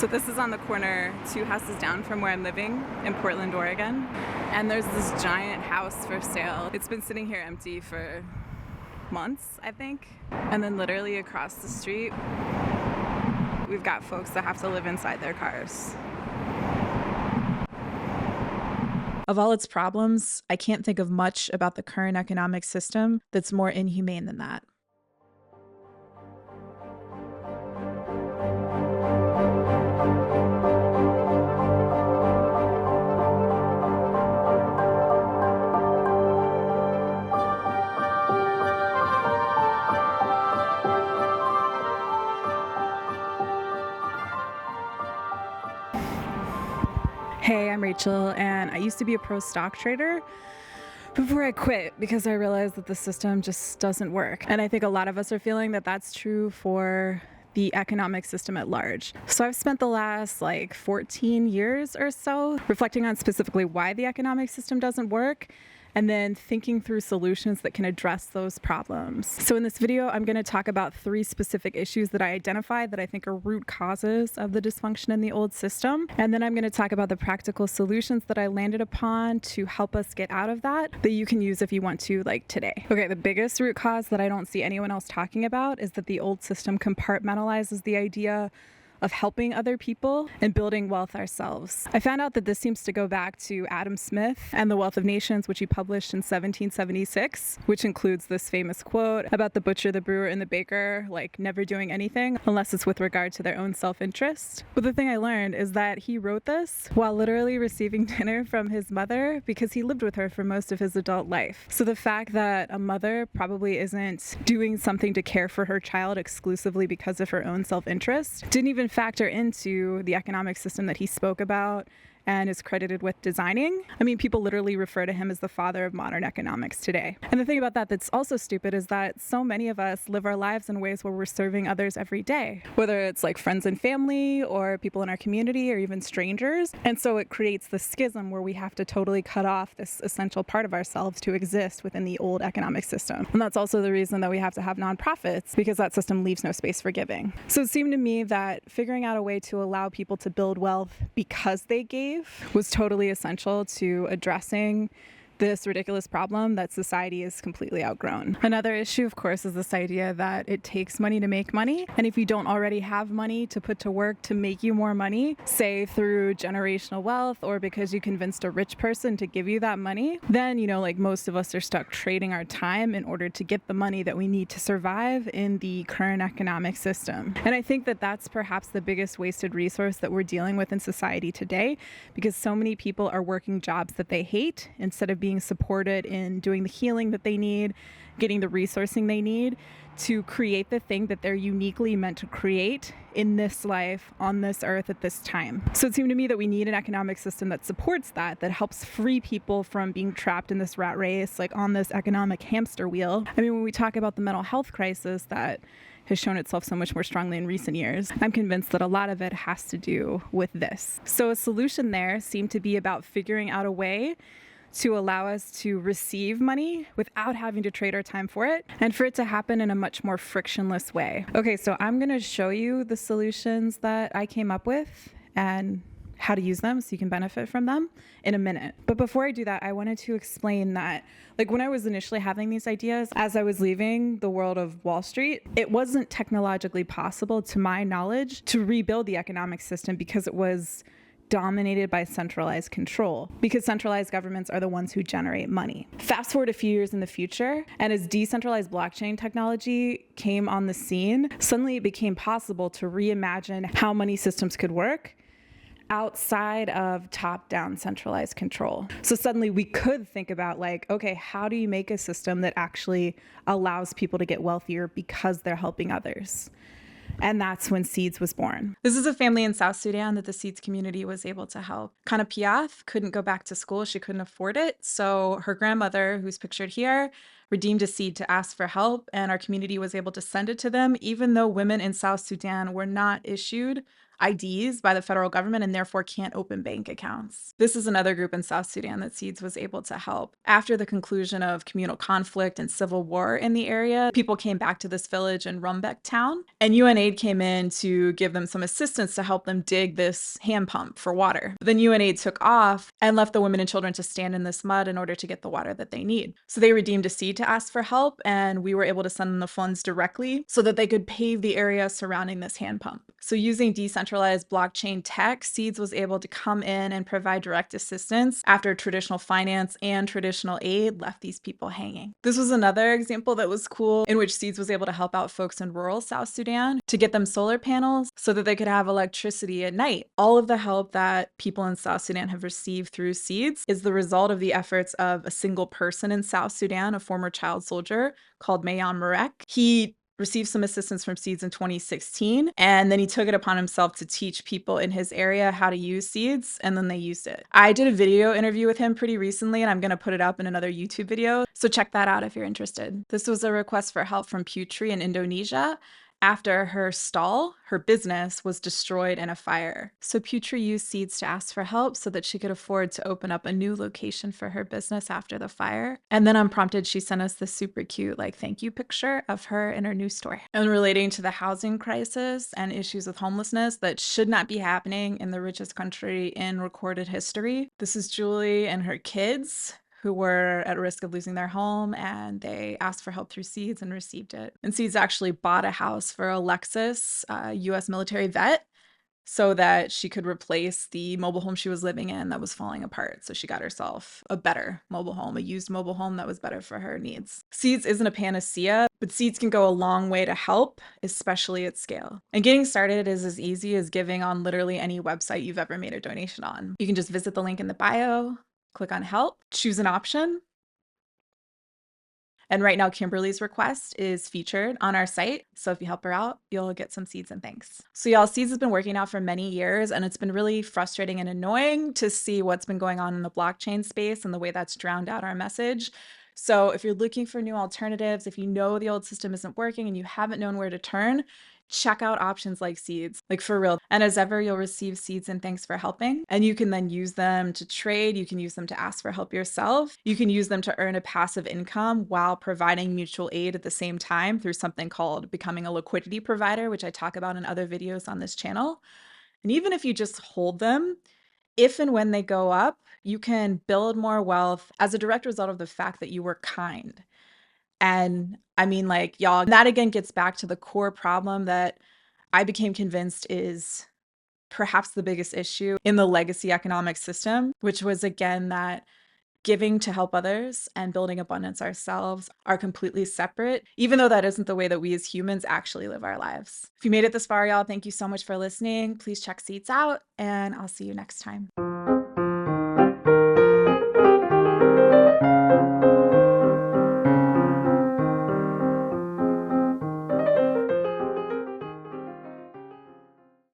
So this is on the corner 2 houses down from where I'm living in Portland, Oregon. And there's this giant house for sale. It's been sitting here empty for months, I think. And then literally across the street, we've got folks that have to live inside their cars. Of all its problems, I can't think of much about the current economic system that's more inhumane than that. Hey, I'm Rachel, and I used to be a pro stock trader before I quit because I realized that the system just doesn't work. And I think a lot of us are feeling that that's true for the economic system at large. So I've spent the last 14 years or so reflecting on specifically why the economic system doesn't work, and then thinking through solutions that can address those problems. So in this video, I'm going to talk about 3 specific issues that I identified that I think are root causes of the dysfunction in the old system. And then I'm going to talk about the practical solutions that I landed upon to help us get out of that you can use if you want to, today. Okay, the biggest root cause that I don't see anyone else talking about is that the old system compartmentalizes the idea of helping other people and building wealth ourselves. I found out that this seems to go back to Adam Smith and The Wealth of Nations, which he published in 1776, which includes this famous quote about the butcher, the brewer, and the baker, never doing anything unless it's with regard to their own self-interest. But the thing I learned is that he wrote this while literally receiving dinner from his mother because he lived with her for most of his adult life. So the fact that a mother probably isn't doing something to care for her child exclusively because of her own self-interest didn't even factor into the economic system that he spoke about and is credited with designing. I mean, people literally refer to him as the father of modern economics today. And the thing about that that's also stupid is that so many of us live our lives in ways where we're serving others every day, whether it's friends and family or people in our community or even strangers. And so it creates this schism where we have to totally cut off this essential part of ourselves to exist within the old economic system. And that's also the reason that we have to have nonprofits, because that system leaves no space for giving. So it seemed to me that figuring out a way to allow people to build wealth because they gave was totally essential to addressing this ridiculous problem that society is completely outgrown. Another issue, of course, is this idea that it takes money to make money. And if you don't already have money to put to work to make you more money, say through generational wealth or because you convinced a rich person to give you that money, then, most of us are stuck trading our time in order to get the money that we need to survive in the current economic system. And I think that that's perhaps the biggest wasted resource that we're dealing with in society today, because so many people are working jobs that they hate instead of being supported in doing the healing that they need, getting the resourcing they need to create the thing that they're uniquely meant to create in this life, on this earth, at this time. So it seemed to me that we need an economic system that supports that helps free people from being trapped in this rat race, on this economic hamster wheel. I mean, when we talk about the mental health crisis that has shown itself so much more strongly in recent years, I'm convinced that a lot of it has to do with this. So a solution there seemed to be about figuring out a way to allow us to receive money without having to trade our time for it, and for it to happen in a much more frictionless way. Okay, so I'm going to show you the solutions that I came up with and how to use them so you can benefit from them in a minute. But before I do that, I wanted to explain that when I was initially having these ideas, as I was leaving the world of Wall Street, it wasn't technologically possible, to my knowledge, to rebuild the economic system because it was dominated by centralized control, because centralized governments are the ones who generate money. Fast forward a few years in the future, and as decentralized blockchain technology came on the scene, suddenly it became possible to reimagine how money systems could work outside of top-down centralized control. So suddenly we could think about okay, how do you make a system that actually allows people to get wealthier because they're helping others? And that's when Seeds was born. This is a family in South Sudan that the Seeds community was able to help. Kana Piath couldn't go back to school. She couldn't afford it. So her grandmother, who's pictured here, redeemed a seed to ask for help, and our community was able to send it to them, even though women in South Sudan were not issued IDs by the federal government and therefore can't open bank accounts. This is another group in South Sudan that Seeds was able to help. After the conclusion of communal conflict and civil war in the area, people came back to this village in Rumbek town, and UNAID came in to give them some assistance to help them dig this hand pump for water. Then UNAID took off and left the women and children to stand in this mud in order to get the water that they need. So they redeemed a seed to ask for help, and we were able to send them the funds directly so that they could pave the area surrounding this hand pump. So using decentralized blockchain tech, Seeds was able to come in and provide direct assistance after traditional finance and traditional aid left these people hanging. This was another example that was cool, in which Seeds was able to help out folks in rural South Sudan to get them solar panels so that they could have electricity at night. All of the help that people in South Sudan have received through Seeds is the result of the efforts of a single person in South Sudan, a former child soldier called Mayan Marek. He received some assistance from Seeds in 2016, and then he took it upon himself to teach people in his area how to use Seeds, and then they used it. I did a video interview with him pretty recently, and I'm going to put it up in another YouTube video, so check that out if you're interested. This was a request for help from Putri in Indonesia after her stall, her business, was destroyed in a fire. So Putri used Seeds to ask for help so that she could afford to open up a new location for her business after the fire. And then unprompted, she sent us this super cute thank you picture of her in her new store. And relating to the housing crisis and issues with homelessness that should not be happening in the richest country in recorded history, this is Julie and her kids who were at risk of losing their home, and they asked for help through Seeds and received it. And Seeds actually bought a house for Alexis, a US military vet, so that she could replace the mobile home she was living in that was falling apart. So she got herself a better mobile home, a used mobile home that was better for her needs. Seeds isn't a panacea, but Seeds can go a long way to help, especially at scale. And getting started is as easy as giving on literally any website you've ever made a donation on. You can just visit the link in the bio, click on help, choose an option. And right now, Kimberly's request is featured on our site. So if you help her out, you'll get some Seeds and thanks. So y'all, Seeds has been working out for many years, and it's been really frustrating and annoying to see what's been going on in the blockchain space and the way that's drowned out our message. So if you're looking for new alternatives, if you know the old system isn't working and you haven't known where to turn, check out options like Seeds, for real. And as ever, you'll receive Seeds and thanks for helping. And you can then use them to trade. You can use them to ask for help yourself. You can use them to earn a passive income while providing mutual aid at the same time through something called becoming a liquidity provider, which I talk about in other videos on this channel. And even if you just hold them, if and when they go up, you can build more wealth as a direct result of the fact that you were kind. And I mean, y'all, that again gets back to the core problem that I became convinced is perhaps the biggest issue in the legacy economic system, which was again that giving to help others and building abundance ourselves are completely separate, even though that isn't the way that we as humans actually live our lives. If you made it this far, y'all, thank you so much for listening. Please check Seeds out, and I'll see you next time.